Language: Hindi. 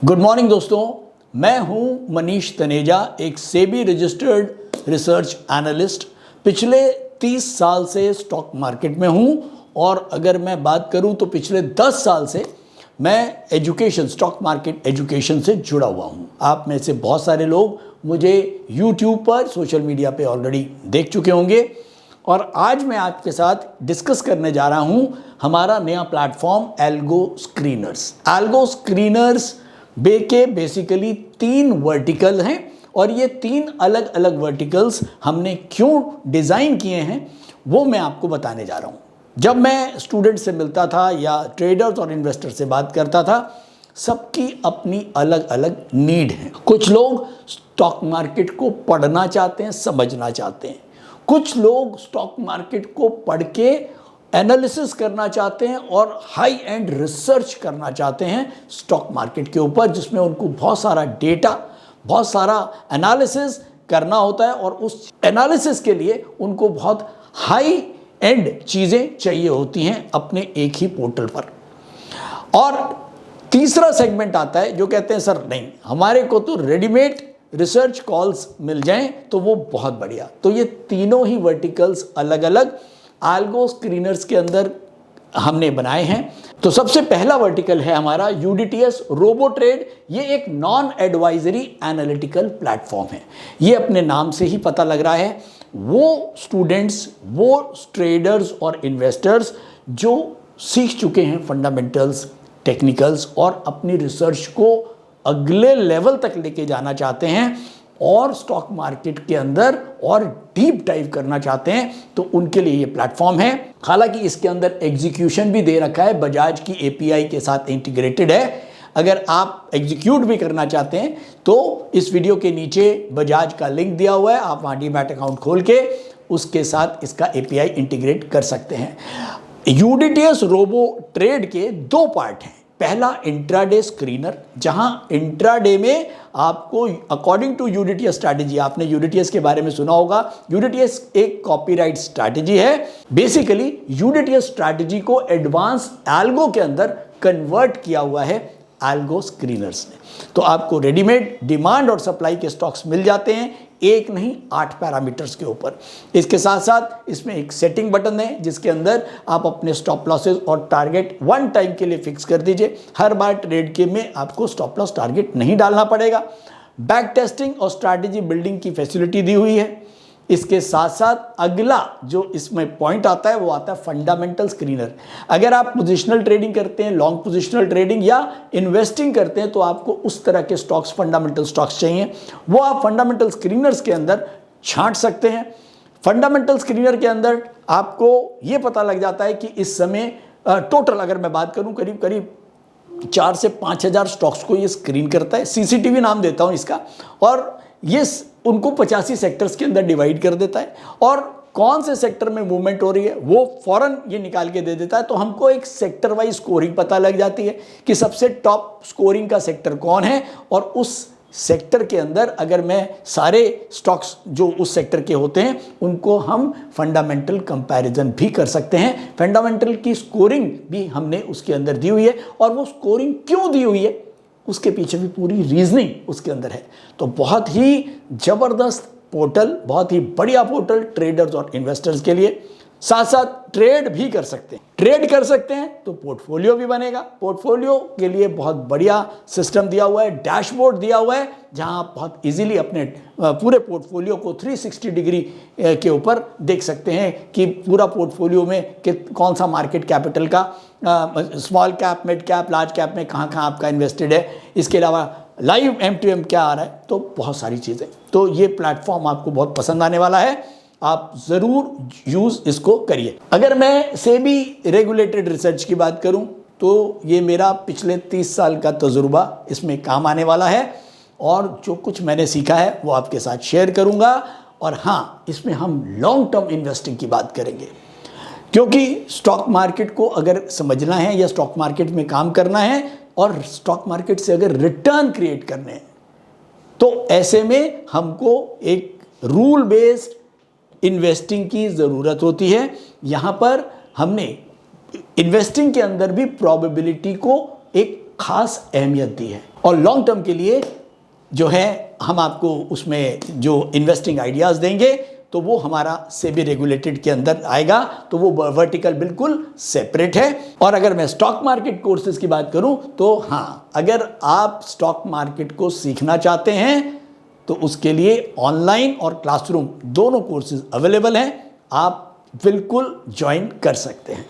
गुड मॉर्निंग दोस्तों, मैं हूं मनीष तनेजा, एक सेबी रजिस्टर्ड रिसर्च एनालिस्ट। पिछले 30 साल से स्टॉक मार्केट में हूं और अगर मैं बात करूं तो पिछले 10 साल से मैं स्टॉक मार्केट एजुकेशन से जुड़ा हुआ हूं। आप में से बहुत सारे लोग मुझे यूट्यूब पर, सोशल मीडिया पे ऑलरेडी देख चुके होंगे और आज मैं आपके साथ डिस्कस करने जा रहा हूं हमारा नया platform algo screeners. Algo screeners के बेसिकली 3 वर्टिकल हैं और ये 3 अलग अलग वर्टिकल्स हमने क्यों डिज़ाइन किए हैं वो मैं आपको बताने जा रहा हूँ। जब मैं स्टूडेंट से मिलता था या ट्रेडर्स और इन्वेस्टर से बात करता था, सबकी अपनी अलग अलग नीड है। कुछ लोग स्टॉक मार्केट को पढ़ना चाहते हैं, समझना चाहते हैं। कुछ लोग स्टॉक मार्केट को पढ़ के एनालिसिस करना चाहते हैं और हाई एंड रिसर्च करना चाहते हैं स्टॉक मार्केट के ऊपर, जिसमें उनको बहुत सारा डेटा, बहुत सारा एनालिसिस करना होता है और उस एनालिसिस के लिए उनको बहुत हाई एंड चीज़ें चाहिए होती हैं अपने एक ही पोर्टल पर। और तीसरा सेगमेंट आता है जो कहते हैं सर नहीं, हमारे को तो रेडीमेड रिसर्च कॉल्स मिल जाएं तो वो बहुत बढ़िया। तो ये तीनों ही वर्टिकल्स अलग अलग एल्गो स्क्रीनर्स के अंदर हमने बनाए हैं। तो सबसे पहला वर्टिकल है हमारा यूडीटीएस रोबो ट्रेड। ये एक नॉन एडवाइजरी एनालिटिकल प्लेटफॉर्म है। ये अपने नाम से ही पता लग रहा है, वो स्टूडेंट्स, वो ट्रेडर्स और इन्वेस्टर्स जो सीख चुके हैं फंडामेंटल्स, टेक्निकल्स और अपनी रिसर्च को अगले लेवल तक लेके जाना चाहते हैं और स्टॉक मार्केट के अंदर और डीप डाइव करना चाहते हैं, तो उनके लिए ये प्लेटफॉर्म है। हालांकि इसके अंदर एग्जीक्यूशन भी दे रखा है, बजाज की एपीआई के साथ इंटीग्रेटेड है। अगर आप एग्जीक्यूट भी करना चाहते हैं तो इस वीडियो के नीचे बजाज का लिंक दिया हुआ है, आप वहाँ डीमैट अकाउंट खोल के उसके साथ इसका एपीआई इंटीग्रेट कर सकते हैं। यूडीटीएस रोबो ट्रेड के 2 पार्ट हैं। पहला इंट्राडे स्क्रीनर, जहां इंट्राडे में आपको अकॉर्डिंग टू यूडीटीएस स्ट्रैटेजी, आपने यूडीटीएस के बारे में सुना होगा, यूडीटीएस एक कॉपीराइट स्ट्रैटेजी है। बेसिकली यूडीटीएस स्ट्रैटेजी को एडवांस एल्गो के अंदर कन्वर्ट किया हुआ है एल्गो स्क्रीनर्स ने। तो आपको रेडीमेड डिमांड और सप्लाई के स्टॉक्स मिल जाते हैं, एक नहीं 8 पैरामीटर्स के ऊपर। इसके साथ साथ इसमें एक सेटिंग बटन है जिसके अंदर आप अपने स्टॉप लॉसेस और टारगेट 1 टाइम के लिए फिक्स कर दीजिए। हर बार ट्रेड के में आपको स्टॉप लॉस टारगेट नहीं डालना पड़ेगा। बैक टेस्टिंग और स्ट्रैटेजी बिल्डिंग की फैसिलिटी दी हुई है। इसके साथ साथ अगला जो इसमें पॉइंट आता है वो आता है फंडामेंटल स्क्रीनर। अगर आप पोजिशनल ट्रेडिंग करते हैं, लॉन्ग पोजिशनल ट्रेडिंग या इन्वेस्टिंग करते हैं, तो आपको उस तरह के स्टॉक्स, फंडामेंटल स्टॉक्स चाहिए, वो आप फंडामेंटल स्क्रीनर्स के अंदर छांट सकते हैं। फंडामेंटल स्क्रीनर के अंदर आपको ये पता लग जाता है कि इस समय टोटल अगर मैं बात करूं करीब करीब 4 से 5 हज़ार स्टॉक्स को ये स्क्रीन करता है। सीसीटीवी नाम देता हूं इसका। और ये उनको 85 सेक्टर्स के अंदर डिवाइड कर देता है और कौन से सेक्टर में मूवमेंट हो रही है वो फौरन ये निकाल के दे देता है। तो हमको एक सेक्टर वाइज स्कोरिंग पता लग जाती है कि सबसे टॉप स्कोरिंग का सेक्टर कौन है और उस सेक्टर के अंदर अगर मैं सारे स्टॉक्स जो उस सेक्टर के होते हैं उनको हम फंडामेंटल कंपैरिजन भी कर सकते हैं। फंडामेंटल की स्कोरिंग भी हमने उसके अंदर दी हुई है और वो स्कोरिंग क्यों दी हुई है उसके पीछे भी पूरी रीजनिंग उसके अंदर है। तो बहुत ही ज़बरदस्त पोर्टल, बहुत ही बढ़िया पोर्टल ट्रेडर्स और इन्वेस्टर्स के लिए। साथ साथ ट्रेड भी कर सकते हैं। ट्रेड कर सकते हैं तो पोर्टफोलियो भी बनेगा। पोर्टफोलियो के लिए बहुत बढ़िया सिस्टम दिया हुआ है, डैशबोर्ड दिया हुआ है, जहां आप बहुत इजीली अपने पूरे पोर्टफोलियो को 360 डिग्री के ऊपर देख सकते हैं कि पूरा पोर्टफोलियो में कौन सा मार्केट कैपिटल का, small cap, mid cap, large cap में कहाँ कहाँ आपका इन्वेस्टेड है। इसके अलावा लाइव M2M क्या आ रहा है, तो बहुत सारी चीज़ें। तो ये प्लेटफॉर्म आपको बहुत पसंद आने वाला है, आप ज़रूर यूज़ इसको करिए। अगर मैं सेबी रेगुलेटेड रिसर्च की बात करूं तो ये मेरा पिछले 30 साल का तजुर्बा इसमें काम आने वाला है और जो कुछ मैंने सीखा है वो आपके साथ शेयर करूंगा। और हाँ, इसमें हम लॉन्ग टर्म इन्वेस्टिंग की बात करेंगे, क्योंकि स्टॉक मार्केट को अगर समझना है या स्टॉक मार्केट में काम करना है और स्टॉक मार्केट से अगर रिटर्न क्रिएट करने हैं, तो ऐसे में हमको एक रूल बेस्ड इन्वेस्टिंग की ज़रूरत होती है। यहाँ पर हमने इन्वेस्टिंग के अंदर भी प्रोबेबिलिटी को एक खास अहमियत दी है। और लॉन्ग टर्म के लिए जो है हम आपको उसमें जो इन्वेस्टिंग आइडियाज़ देंगे तो वो हमारा सेबी रेगुलेटेड के अंदर आएगा, तो वो वर्टिकल बिल्कुल सेपरेट है। और अगर मैं स्टॉक मार्केट कोर्सेज की बात करूं तो हाँ, अगर आप स्टॉक मार्केट को सीखना चाहते हैं तो उसके लिए ऑनलाइन और क्लासरूम दोनों कोर्सेज अवेलेबल हैं, आप बिल्कुल ज्वाइन कर सकते हैं।